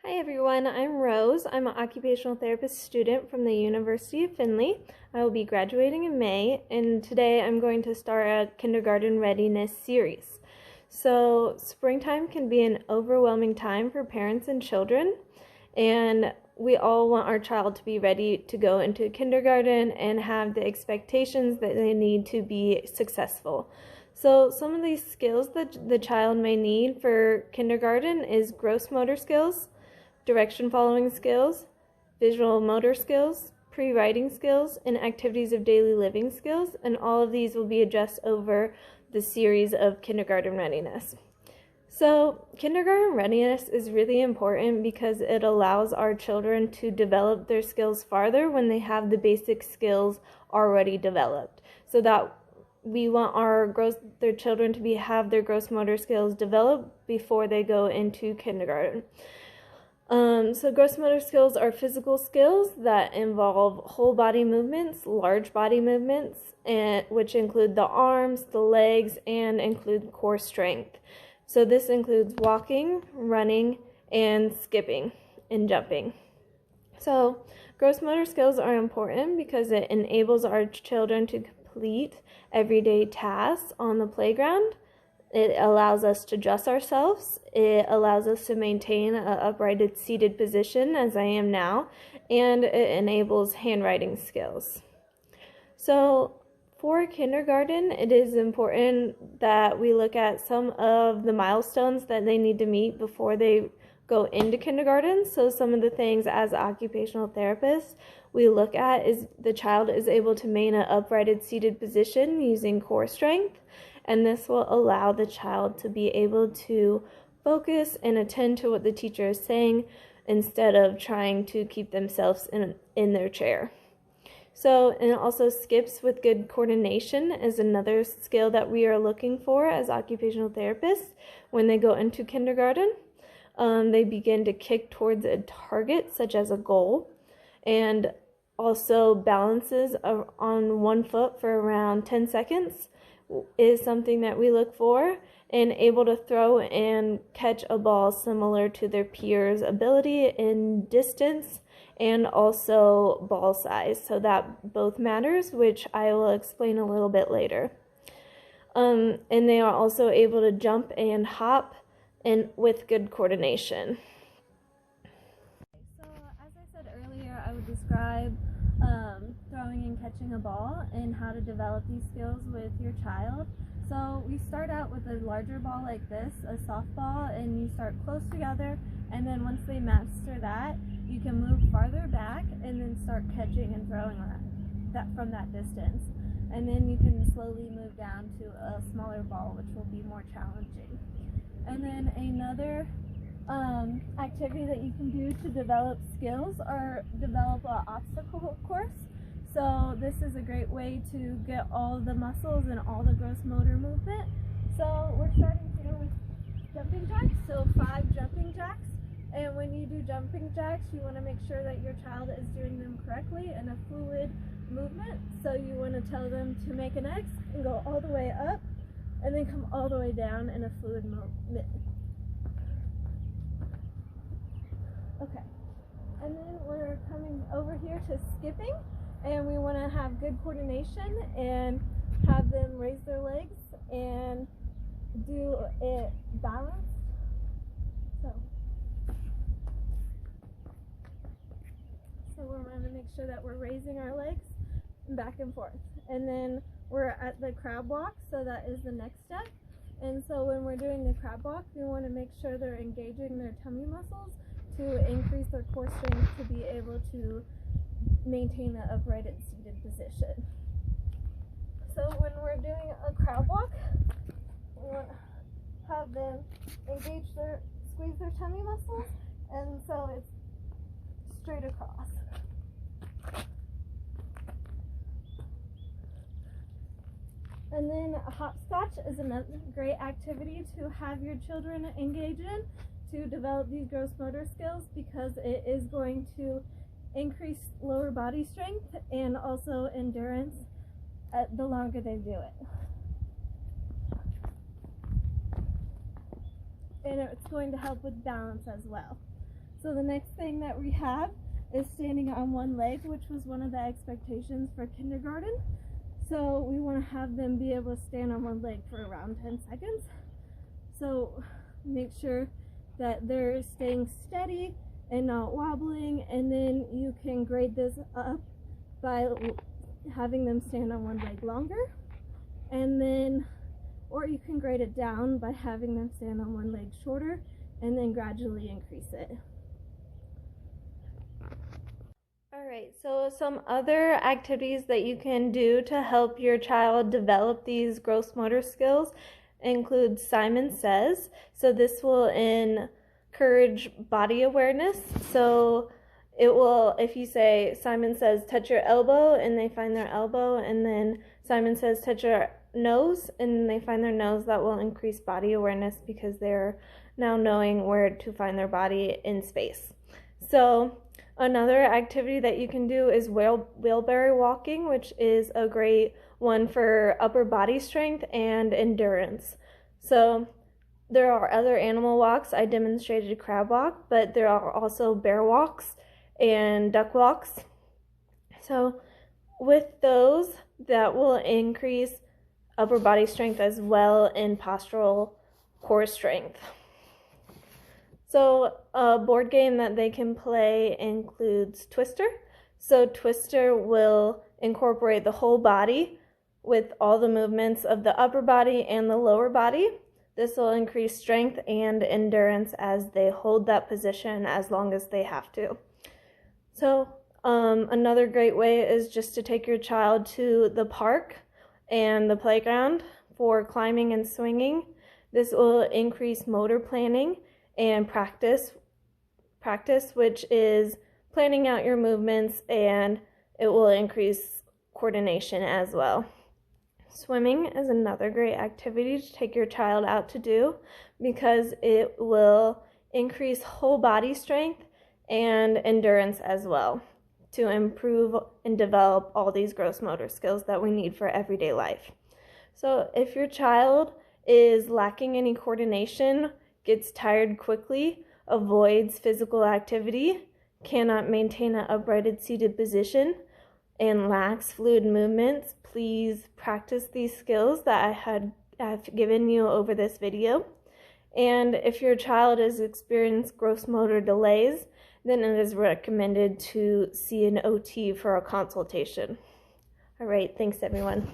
Hi everyone, I'm Rose. I'm an occupational therapist student from the University of Findlay. I will be graduating in May, and today I'm going to start a kindergarten readiness series. So springtime can be an overwhelming time for parents and children, and we all want our child to be ready to go into kindergarten and have the expectations that they need to be successful. So some of these skills that the child may need for kindergarten is gross motor skills, direction following skills, visual motor skills, pre-writing skills, and activities of daily living skills, and all of these will be addressed over the series of kindergarten readiness. So kindergarten readiness is really important because it allows our children to develop their skills farther when they have the basic skills already developed. So that we want their children to have their gross motor skills developed before they go into kindergarten. So gross motor skills are physical skills that involve whole body movements, large body movements, which include the arms, the legs, and include core strength. So this includes walking, running, and skipping and jumping. So gross motor skills are important because it enables our children to complete everyday tasks on the playground. It allows us to dress ourselves. It allows us to maintain an upright seated position, as I am now, and it enables handwriting skills. So for kindergarten, it is important that we look at some of the milestones that they need to meet before they go into kindergarten. So some of the things as occupational therapists we look at is the child is able to maintain an upright seated position using core strength. And this will allow the child to be able to focus and attend to what the teacher is saying instead of trying to keep themselves in their chair. So, and also skips with good coordination is another skill that we are looking for as occupational therapists when they go into kindergarten. They begin to kick towards a target, such as a goal, and also balances on one foot for around 10 seconds. Is something that we look for, and able to throw and catch a ball similar to their peers' ability in distance and also ball size. So that both matters, which I will explain a little bit later. And they are also able to jump and hop and with good coordination. So as I said earlier, I would describe throwing and catching a ball and how to develop these skills with your child. So we start out with a larger ball like this, a softball, and you start close together, and then once they master that, you can move farther back and then start catching and throwing that from that distance. And then you can slowly move down to a smaller ball, which will be more challenging. And then another activity that you can do to develop skills or develop an obstacle course. So this is a great way to get all the muscles and all the gross motor movement. So we're starting here with jumping jacks, so 5 jumping jacks. And when you do jumping jacks, you want to make sure that your child is doing them correctly in a fluid movement. So you want to tell them to make an X and go all the way up and then come all the way down in a fluid movement. Okay, and then we're coming over here to skipping, and we want to have good coordination and have them raise their legs and do it balanced. So we're going to make sure that we're raising our legs back and forth. And then we're at the crab walk, so that is the next step. And so when we're doing the crab walk, we want to make sure they're engaging their tummy muscles to increase their core strength to be able to maintain an upright and seated position. So when we're doing a crab walk, we want to have them squeeze their tummy muscles, and so it's straight across. And then hopscotch is another great activity to have your children engage in to develop these gross motor skills, because it is going to increase lower body strength and also endurance the longer they do it. And it's going to help with balance as well. So the next thing that we have is standing on one leg, which was one of the expectations for kindergarten. So we want to have them be able to stand on one leg for around 10 seconds. So make sure that they're staying steady and not wobbling, and then you can grade this up by having them stand on one leg longer, and then, or you can grade it down by having them stand on one leg shorter and then gradually increase it. Alright, so some other activities that you can do to help your child develop these gross motor skills include Simon Says. So this will encourage body awareness. So it will, if you say Simon Says touch your elbow and they find their elbow, and then Simon Says touch your nose and they find their nose, that will increase body awareness because they're now knowing where to find their body in space. So another activity that you can do is wheelbarrow walking, which is a great one for upper body strength and endurance. So there are other animal walks. I demonstrated crab walk, but there are also bear walks and duck walks. So with those, that will increase upper body strength as well and postural core strength. So a board game that they can play includes Twister. So Twister will incorporate the whole body with all the movements of the upper body and the lower body. This will increase strength and endurance as they hold that position as long as they have to. So another great way is just to take your child to the park and the playground for climbing and swinging. This will increase motor planning and practice, which is planning out your movements, and it will increase coordination as well. Swimming is another great activity to take your child out to do because it will increase whole body strength and endurance as well to improve and develop all these gross motor skills that we need for everyday life. So if your child is lacking any coordination, gets tired quickly, avoids physical activity, cannot maintain an uprighted seated position, and lacks fluid movements, please practice these skills that I've given you over this video. And if your child has experienced gross motor delays, then it is recommended to see an OT for a consultation. All right, thanks everyone.